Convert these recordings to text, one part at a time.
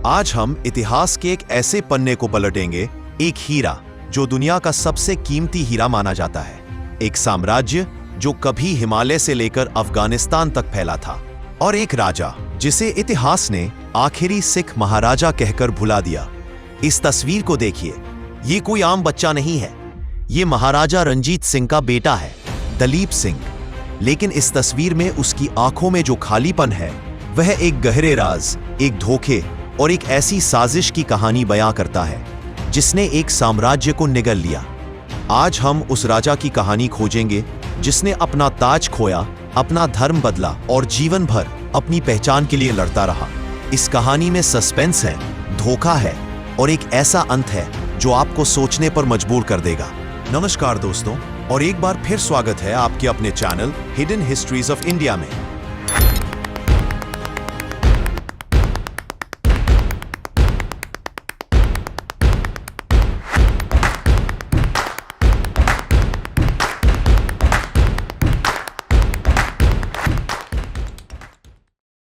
आज हम इतिहास के एक ऐसे पन्ने को पलटेंगे, एक हीरा जो दुनिया का सबसे कीमती हीरा माना जाता है, एक साम्राज्य जो कभी हिमालय से लेकर अफगानिस्तान तक फैला था, और एक राजा जिसे इतिहास ने आखिरी सिख महाराजा कहकर भुला दिया। इस तस्वीर को देखिए, ये कोई आम बच्चा नहीं है, ये महाराजा रणजीत सिंह का बेटा है, दलीप सिंह। लेकिन इस तस्वीर में उसकी आंखों में जो खालीपन है, वह एक गहरे राज, एक धोखे और एक ऐसी साजिश की कहानी बयां करता है जिसने एक साम्राज्य को निगल लिया। आज हम उस राजा की कहानी खोजेंगे जिसने अपना ताज खोया, अपना धर्म बदला और जीवन भर अपनी पहचान के लिए लड़ता रहा। इस कहानी में सस्पेंस है, धोखा है और एक ऐसा अंत है जो आपको सोचने पर मजबूर कर देगा। नमस्कार दोस्तों, और एक बार फिर स्वागत है आपके अपने channel hidden histories of India में।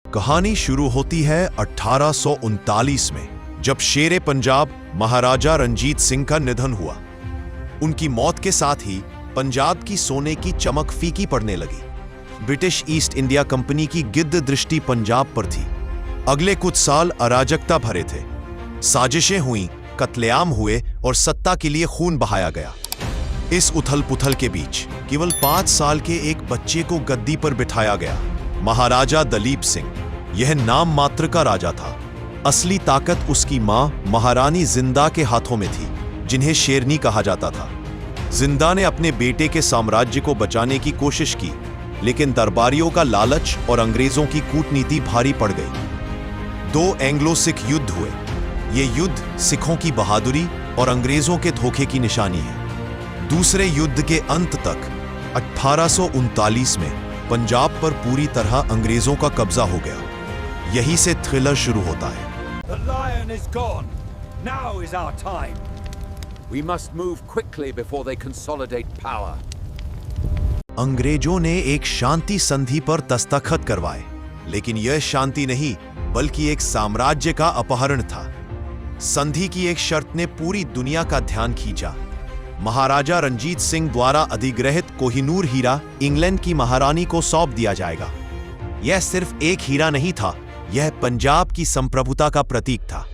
कहानी शुरू होती है 1839 में, जब शेरे पंजाब महाराजा रणजीत सिंह का निधन हुआ। उनकी मौत के साथ ही पंजाब की सोने की चमक फीकी पड़ने लगी। ब्रिटिश ईस्ट इंडिया कंपनी की गिद्ध दृष्टि पंजाब पर थी। अगले कुछ साल अराजकता भरे थे। साजिशें हुईं, कत्लेआम हुए और सत्ता के लिए खून बहाया गया। इस उथल पुथल के बीच केवल 5 साल के एक बच्चे को गद्दी पर बिठाया गया, महाराजा दलीप सिंह। यह नाम मात्र का राजा था। असली ताकत उसकी मां महारानी जिंदा के हाथों में थी, जिन्हें शेरनी कहा जाता था। जिंदा ने अपने बेटे के साम्राज्य को बचाने की कोशिश की, लेकिन दरबारियों का लालच और अंग्रेजों की कूटनीति भारी पड़ गई। 2 एंग्लो सिख युद्ध हुए। ये युद्ध सिखों की बहादुरी और अंग्रेजों के धोखे की निशानी है। दूसरे युद्ध के अंत तक 1839 में पंजाब पर पूरी तरह अंग्रेजों का कब्जा हो गया। यहीं से थ्रिलर शुरू होता है। The lion is gone. Now is our time. We must move quickly before they consolidate power. अंग्रेजों ने एक शांति संधि पर दस्तखत करवाए, लेकिन यह शांति नहीं बल्कि एक साम्राज्य का अपहरण था। संधि की एक शर्त ने पूरी दुनिया का ध्यान खींचा। महाराजा रणजीत सिंह द्वारा अधिग्रहित कोहिनूर हीरा इंग्लैंड की महारानी को सौंप दिया जाएगा। यह सिर्फ एक हीरा नहीं था, यह पंजाब की संप्रभुता का प्रतीक था।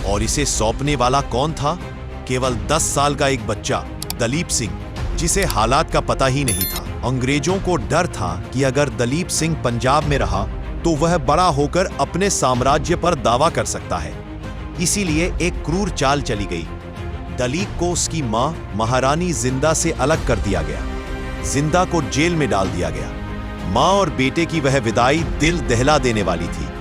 और इसे सौंपने वाला कौन था? केवल 10 साल का एक बच्चा, दलीप सिंह, जिसे हालात का पता ही नहीं था। अंग्रेजों को डर था कि अगर दलीप सिंह पंजाब में रहा तो वह बड़ा होकर अपने साम्राज्य पर दावा कर सकता है। इसीलिए एक क्रूर चाल चली गई। दलीप को उसकी मां महारानी जिंदा से अलग कर दिया गया। जिंदा को जेल में डाल दिया गया। मां और बेटे की वह विदाई दिल दहला देने वाली थी।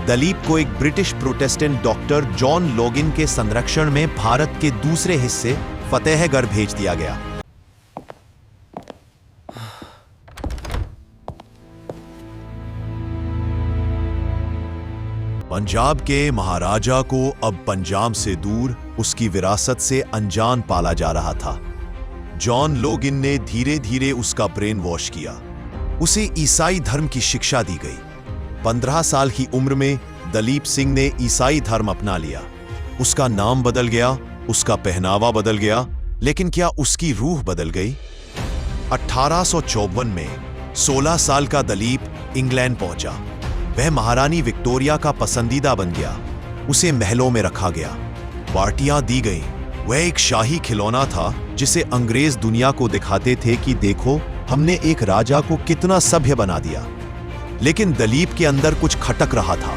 दलीप को एक British Protestant doctor John login के संरक्षण में भारत के दूसरे हिस्से फतेहगढ़ भेज दिया गया। पंजाब के महाराजा को अब पंजाब से दूर उसकी विरासत से अनजान पाला जा रहा था। जॉन लोगिन ने धीरे धीरे उसका ब्रेन वॉश किया। उसे ईसाई धर्म की शिक्षा दी गई। 15 साल की उम्र में दलीप सिंह ने ईसाई धर्म अपना लिया। उसका नाम बदल गया, उसका पहनावा बदल गया, लेकिन क्या उसकी रूह बदल गई? 1854 में 16 साल का दलीप इंग्लैंड पहुंचा। वह महारानी विक्टोरिया का पसंदीदा बन गया। उसे महलों में रखा गया, पार्टियां दी गई। वह एक शाही खिलौना था जिसे अंग्रेज दुनिया को दिखाते थे कि देखो, हमने एक राजा को कितना सभ्य बना दिया। लेकिन दलीप के अंदर कुछ खटक रहा था।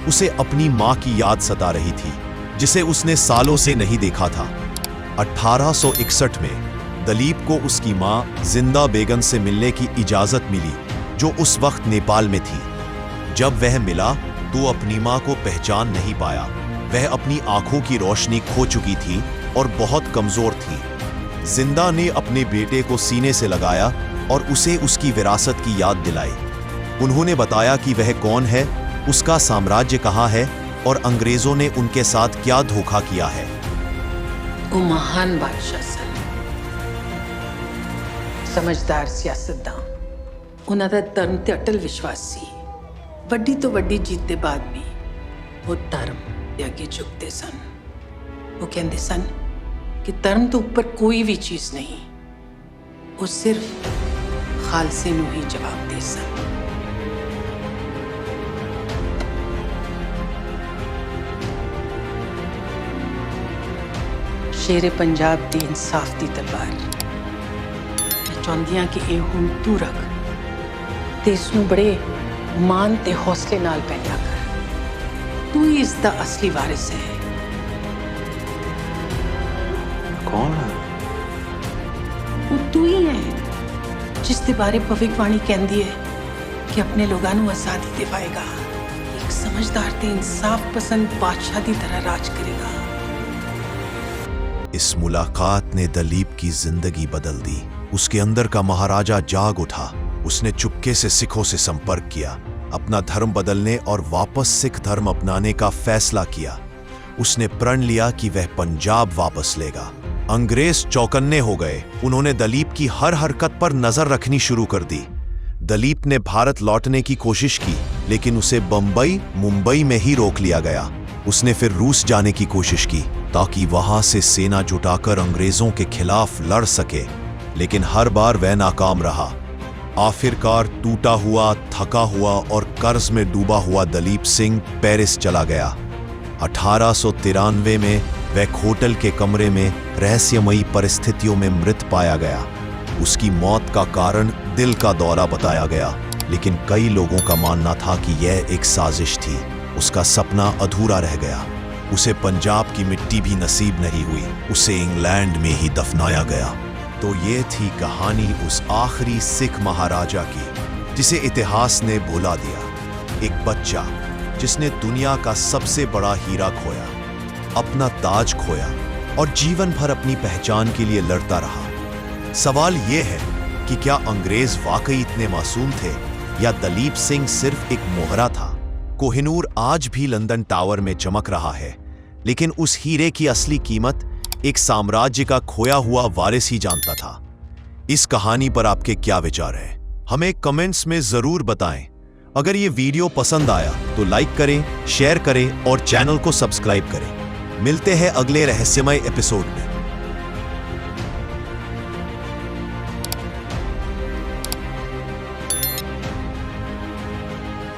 उसे अपनी मां की याद सता रही थी, जिसे उसने सालों से नहीं देखा था। 1861 में दलीप को उसकी मां जिंदा बेगम से मिलने की इजाजत मिली, जो उस वक्त नेपाल में थी। जब वह मिला तो अपनी मां को पहचान नहीं पाया। वह अपनी आंखों की रोशनी खो चुकी थी और बहुत कमजोर थी। जिंदा ने अपने बेटे को सीने से लगाया और उसे उसकी विरासत की याद दिलाई। उन्होंने बताया कि वह कौन है, उसका साम्राज्य कहाँ है और अंग्रेजों ने उनके साथ क्या धोखा किया है। वो महान बादशाह सन, समझदार सियासतदान, ਉਹਨਾਂ ਦਾ ਧਰਮ ਤੇ ਅਟਲ ਵਿਸ਼ਵਾਸ ਸੀ। ਵੱਡੀ ਤੋਂ ਵੱਡੀ जीत के बाद भी वो धर्म ਦੇ ਅੱਗੇ ਝੁਕਦੇ ਸਨ। ਉਹ ਕਹਿੰਦੇ ਸਨ ਕਿ ਧਰਮ ਤੋਂ ਉੱਪਰ ਕੋਈ ਵੀ ਚੀਜ਼ ਨਹੀਂ, ਉਹ ਸਿਰਫ ਖਾਲਸੇ ਨੂੰ ਹੀ ਜਵਾਬ ਦੇ ਸਨ। ਸ਼ੇਰੇ ਪੰਜਾਬ ਦੀ ਇਨਸਾਫ ਦੀ ਤਲਵਾਰ, ਮੈਂ ਚਾਹੁੰਦੀ ਹਾਂ ਕਿ ਇਹ ਹੁਣ ਤੂੰ ਰੱਖ ਤੇ ਇਸ ਨੂੰ ਬੜੇ ਮਾਣ ਤੇ ਹੌਸਲੇ ਨਾਲ ਪਹਿਨਿਆ ਕਰ। ਤੂੰ ਹੀ ਇਸ ਦਾ ਅਸਲੀ ਵਾਰਿਸ ਹੈ। ਕੌਣ ਹੈ? ਉਹ ਤੂੰ ਹੀ ਹੈ ਜਿਸ ਦੇ ਬਾਰੇ ਭਵਿੱਖਬਾਣੀ ਕਹਿੰਦੀ ਹੈ ਕਿ ਆਪਣੇ ਲੋਕਾਂ ਨੂੰ ਆਜ਼ਾਦੀ ਦਿਵਾਏਗਾ, ਇੱਕ ਸਮਝਦਾਰ ਤੇ ਇਨਸਾਫ ਪਸੰਦ ਬਾਦशाह ਦੀ तरह राज करेगा। इस मुलाकात ने दलीप की जिंदगी बदल दी। उसके अंदर का महाराजा जाग उठा। उसने चुपके से सिखों से संपर्क किया, अपना धर्म बदलने और वापस सिख धर्म अपनाने का फैसला किया। उसने प्रण लिया कि वह पंजाब वापस लेगा। अंग्रेज चौकन्ने हो गए। उन्होंने दलीप की हर हरकत पर नजर रखनी शुरू कर दी। दलीप ने भारत लौटने की कोशिश की, लेकिन उसे बंबई, मुंबई में ही रोक लिया गया। उसने फिर रूस जाने की कोशिश की ताकि वहां से सेना जुटाकर अंग्रेजों के खिलाफ लड़ सके, लेकिन हर बार वह नाकाम रहा। आखिरकार टूटा हुआ, थका हुआ और कर्ज में डूबा हुआ दलीप सिंह पेरिस चला गया। 1893 में वह एक होटल के कमरे में रहस्यमयी परिस्थितियों में मृत पाया गया। उसकी मौत का कारण दिल का दौरा बताया गया, लेकिन कई लोगों का मानना था कि यह एक साजिश थी। उसका सपना अधूरा रह गया। उसे पंजाब की मिट्टी भी नसीब नहीं हुई। उसे इंग्लैंड में ही दफनाया गया। तो ये थी कहानी उस आखिरी सिख महाराजा की जिसे इतिहास ने भुला दिया। एक बच्चा जिसने दुनिया का सबसे बड़ा हीरा खोया, अपना ताज खोया और जीवन भर अपनी पहचान के लिए लड़ता रहा। सवाल यह है कि क्या अंग्रेज वाकई इतने मासूम थे या दलीप सिंह सिर्फ एक मोहरा था? कोहिनूर आज भी लंदन टावर में चमक रहा है, लेकिन उस हीरे की असली कीमत एक साम्राज्य का खोया हुआ वारिस ही जानता था। इस कहानी पर आपके क्या विचार हैं? हमें कमेंट्स में जरूर बताएं। अगर ये वीडियो पसंद आया तो लाइक करें, शेयर करें और चैनल को सब्सक्राइब करें। मिलते हैं अगले रहस्यमय एपिसोड में।